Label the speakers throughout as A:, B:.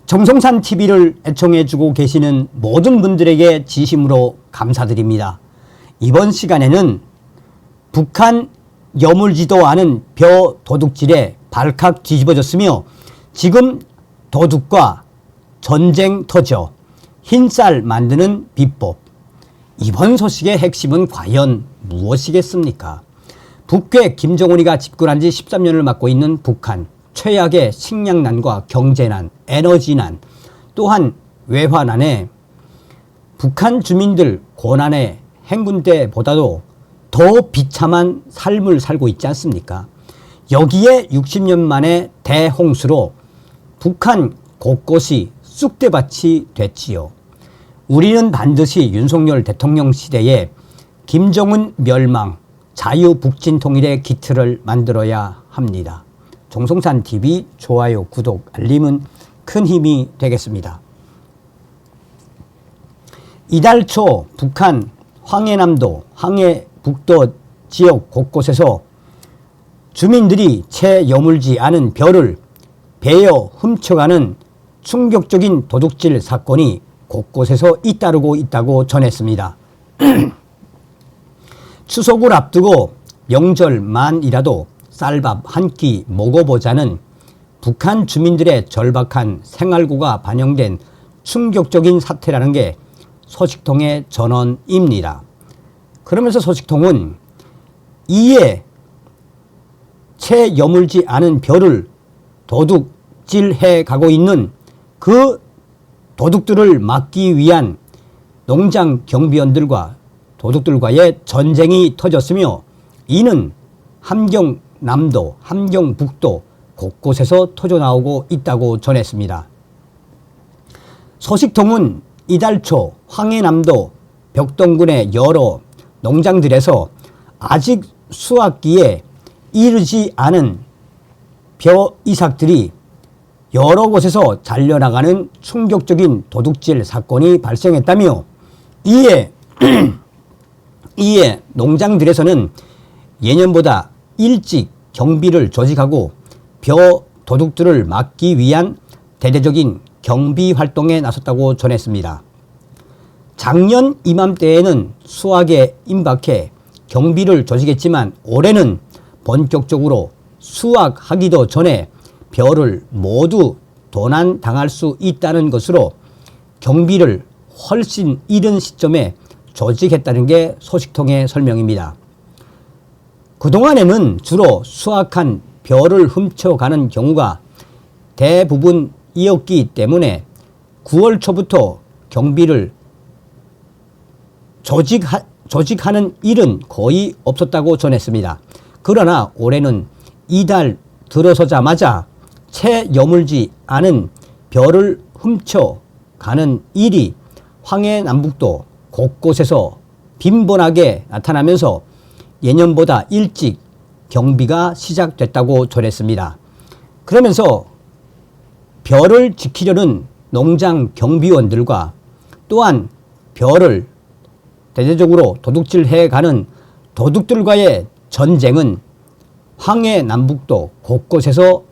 A: 정성산 TV를 애청해주고 계시는 모든 분들에게 진심으로 감사드립니다. 이번 시간에는 북한 여물지도 않은 벼 도둑질에 발칵 뒤집어졌으며 지금 도둑과 전쟁 터져 흰쌀 만드는 비법. 이번 소식의 핵심은 과연 무엇이겠습니까? 북괴 김정은이가 집권한 지 13년을 맡고 있는 북한. 최악의 식량난과 경제난, 에너지난, 또한 외환난에 북한 주민들 고난의 행군 때보다도 더 비참한 삶을 살고 있지 않습니까? 여기에 60년 만에 대홍수로 북한 곳곳이 쑥대밭이 됐지요. 우리는 반드시 윤석열 대통령 시대에 김정은 멸망, 자유북진 통일의 기틀을 만들어야 합니다. 정성산 TV 좋아요, 구독, 알림은 큰 힘이 되겠습니다. 이달 초 북한 황해남도, 황해북도 지역 곳곳에서 주민들이 채 여물지 않은 벼를 베어 훔쳐가는 충격적인 도둑질 사건이 곳곳에서 잇따르고 있다고 전했습니다. 추석을 앞두고 명절만이라도 쌀밥 한 끼 먹어보자는 북한 주민들의 절박한 생활고가 반영된 충격적인 사태라는 게 소식통의 전언입니다. 그러면서 소식통은 이에 채 여물지 않은 벼를 도둑질해 가고 있는 그 도둑들을 막기 위한 농장 경비원들과 도둑들과의 전쟁이 터졌으며 이는 함경남도, 함경북도 곳곳에서 터져나오고 있다고 전했습니다. 소식통은 이달 초 황해남도 벽동군의 여러 농장들에서 아직 수확기에 이르지 않은 벼 이삭들이 여러 곳에서 잘려나가는 충격적인 도둑질 사건이 발생했다며 이에 농장들에서는 예년보다 일찍 경비를 조직하고 벼 도둑들을 막기 위한 대대적인 경비 활동에 나섰다고 전했습니다. 작년 이맘때에는 수확에 임박해 경비를 조직했지만 올해는 본격적으로 수확하기도 전에 벼를 모두 도난당할 수 있다는 것으로 경비를 훨씬 이른 시점에 조직했다는 게 소식통의 설명입니다. 그동안에는 주로 수확한 벼를 훔쳐가는 경우가 대부분이었기 때문에 9월 초부터 경비를 조직하는 일은 거의 없었다고 전했습니다. 그러나 올해는 이달 들어서자마자 채 여물지 않은 벼를 훔쳐가는 일이 황해남북도 곳곳에서 빈번하게 나타나면서 예년보다 일찍 경비가 시작됐다고 전했습니다. 그러면서 벼를 지키려는 농장 경비원들과 또한 벼를 대대적으로 도둑질해가는 도둑들과의 전쟁은 황해남북도 곳곳에서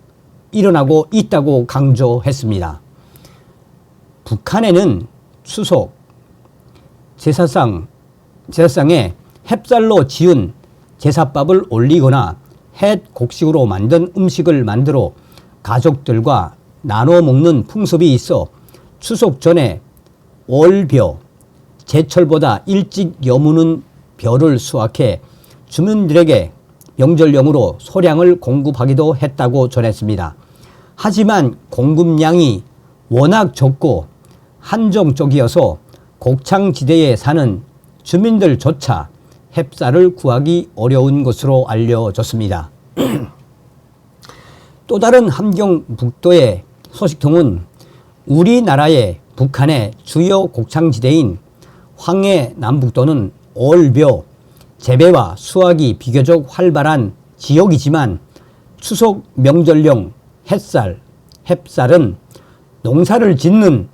A: 일어나고 있다고 강조했습니다. 북한에는 추석 제사상에 햅쌀로 지은 제사밥을 올리거나 햇 곡식으로 만든 음식을 만들어 가족들과 나눠 먹는 풍습이 있어 추석 전에 올벼, 제철보다 일찍 여무는 벼를 수확해 주민들에게 명절용으로 소량을 공급하기도 했다고 전했습니다. 하지만 공급량이 워낙 적고 한정적이어서 곡창지대에 사는 주민들조차 햅쌀을 구하기 어려운 것으로 알려졌습니다. 또 다른 함경북도의 소식통은 우리나라의 북한의 주요 곡창지대인 황해남북도는 올벼 재배와 수확이 비교적 활발한 지역이지만 추석 명절용 햅쌀은 농사를 짓는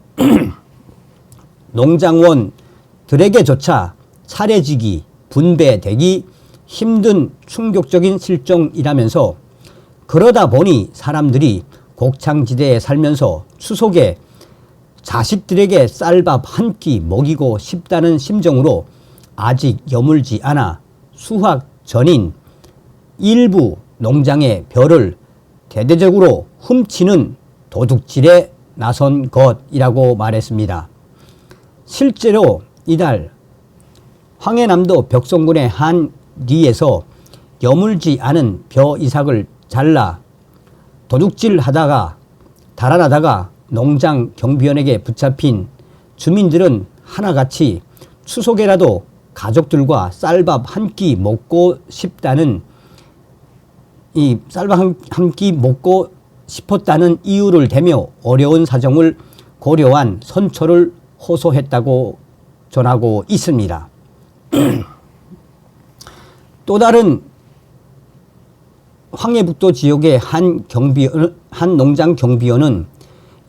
A: 농장원들에게조차 차례지기, 분배되기 힘든 충격적인 실정이라면서 그러다 보니 사람들이 곡창지대에 살면서 추석에 자식들에게 쌀밥 한 끼 먹이고 싶다는 심정으로 아직 여물지 않아 수확 전인 일부 농장의 벼를 대대적으로 훔치는 도둑질에 나선 것이라고 말했습니다. 실제로 이달 황해남도 벽송군의 한 리에서 여물지 않은 벼 이삭을 잘라 도둑질하다가 달아나다가 농장 경비원에게 붙잡힌 주민들은 하나같이 추석에라도 가족들과 쌀밥 한 끼 먹고 싶다는 이 쌀밥 한 끼 먹고 싶었다는 이유를 대며 어려운 사정을 고려한 선처를 호소했다고 전하고 있습니다. 또 다른 황해북도 지역의 한 농장 경비원은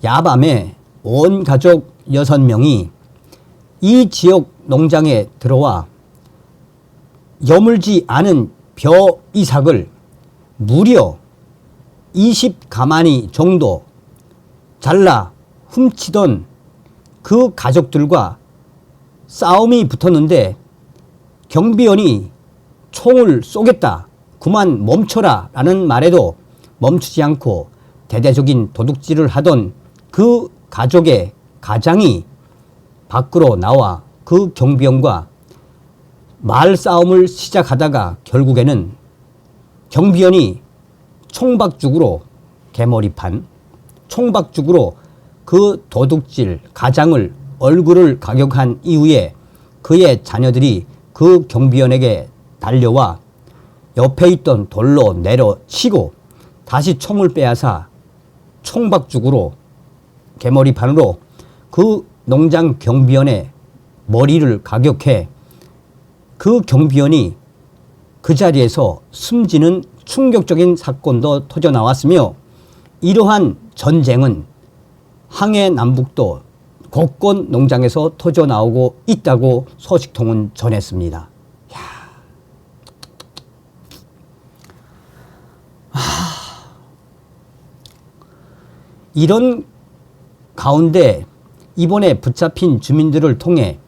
A: 야밤에 온 가족 6명이 이 지역 농장에 들어와 여물지 않은 벼 이삭을 무려 20가마니 정도 잘라 훔치던 그 가족들과 싸움이 붙었는데 경비원이 총을 쏘겠다, 그만 멈춰라 라는 말에도 멈추지 않고 대대적인 도둑질을 하던 그 가족의 가장이 밖으로 나와 그 경비원과 말싸움을 시작하다가 결국에는 경비원이 총박죽으로 개머리판, 총박죽으로 그 도둑질 가장을 얼굴을 가격한 이후에 그의 자녀들이 그 경비원에게 달려와 옆에 있던 돌로 내려치고 다시 총을 빼앗아 총박죽으로 개머리판으로 그 농장 경비원의 머리를 가격해 그 경비원이 그 자리에서 숨지는 충격적인 사건도 터져 나왔으며, 이러한 전쟁은 황해 남북도 곳곳 농장에서 터져 나오고 있다고 소식통은 전했습니다. 이런 가운데 이번에 붙잡힌 주민들을 통해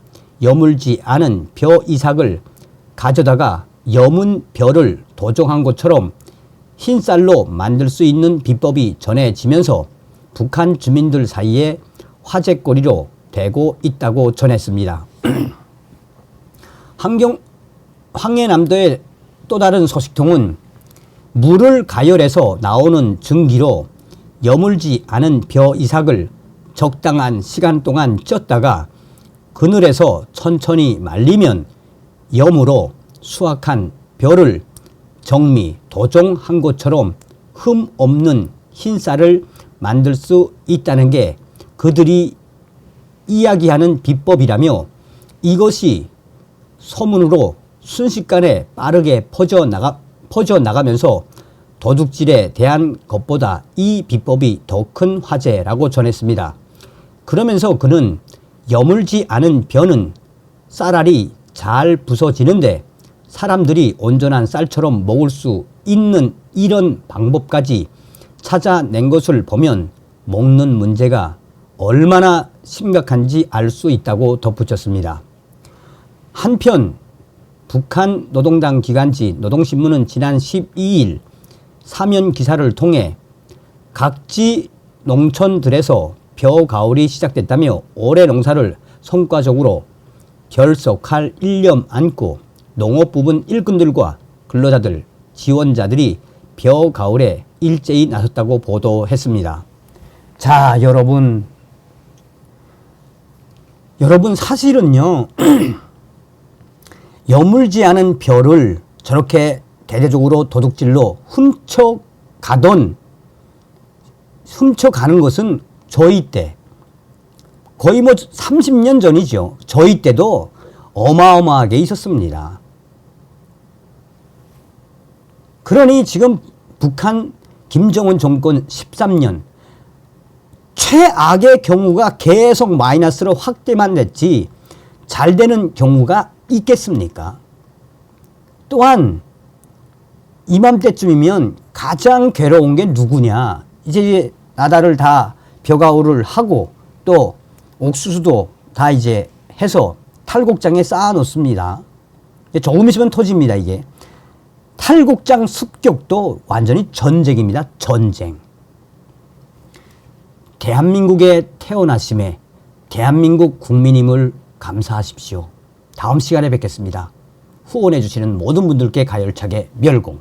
A: 여물지 않은 벼 이삭을 가져다가 여문 벼를 도종한 것처럼 흰쌀로 만들 수 있는 비법이 전해지면서 북한 주민들 사이에 화제거리로 되고 있다고 전했습니다. 황해남도의 또 다른 소식통은 물을 가열해서 나오는 증기로 여물지 않은 벼 이삭을 적당한 시간 동안 쪘다가 그늘에서 천천히 말리면 염으로 수확한 벼를 정미, 도종한 것처럼 흠 없는 흰쌀을 만들 수 있다는 게 그들이 이야기하는 비법이라며, 이것이 소문으로 순식간에 빠르게 퍼져나가면서 도둑질에 대한 것보다 이 비법이 더 큰 화제라고 전했습니다. 그러면서 그는 여물지 않은 벼는 쌀알이 잘 부서지는데 사람들이 온전한 쌀처럼 먹을 수 있는 이런 방법까지 찾아낸 것을 보면 먹는 문제가 얼마나 심각한지 알 수 있다고 덧붙였습니다. 한편 북한 노동당 기관지 노동신문은 지난 12일 사면 기사를 통해 각지 농촌들에서 벼 가을이 시작됐다며 올해 농사를 성과적으로 결속할 일념 안고 농업 부분 일꾼들과 근로자들, 지원자들이 벼 가을에 일제히 나섰다고 보도했습니다. 자, 여러분 사실은요 여물지 않은 벼를 저렇게 대대적으로 도둑질로 훔쳐가는 것은 저희 때 거의 30년 전이죠. 저희 때도 어마어마하게 있었습니다. 그러니 지금 북한 김정은 정권 13년 최악의 경우가 계속 마이너스로 확대만 됐지 잘 되는 경우가 있겠습니까? 또한 이맘때쯤이면 가장 괴로운 게 누구냐? 이제 나달을 다 벼가을을 하고 또 옥수수도 다 이제 해서 탈곡장에 쌓아 놓습니다. 조금 있으면 터집니다, 이게. 탈곡장 습격도 완전히 전쟁입니다. 전쟁. 대한민국에 태어나심에 대한민국 국민임을 감사하십시오. 다음 시간에 뵙겠습니다. 후원해 주시는 모든 분들께 가열차게 멸공.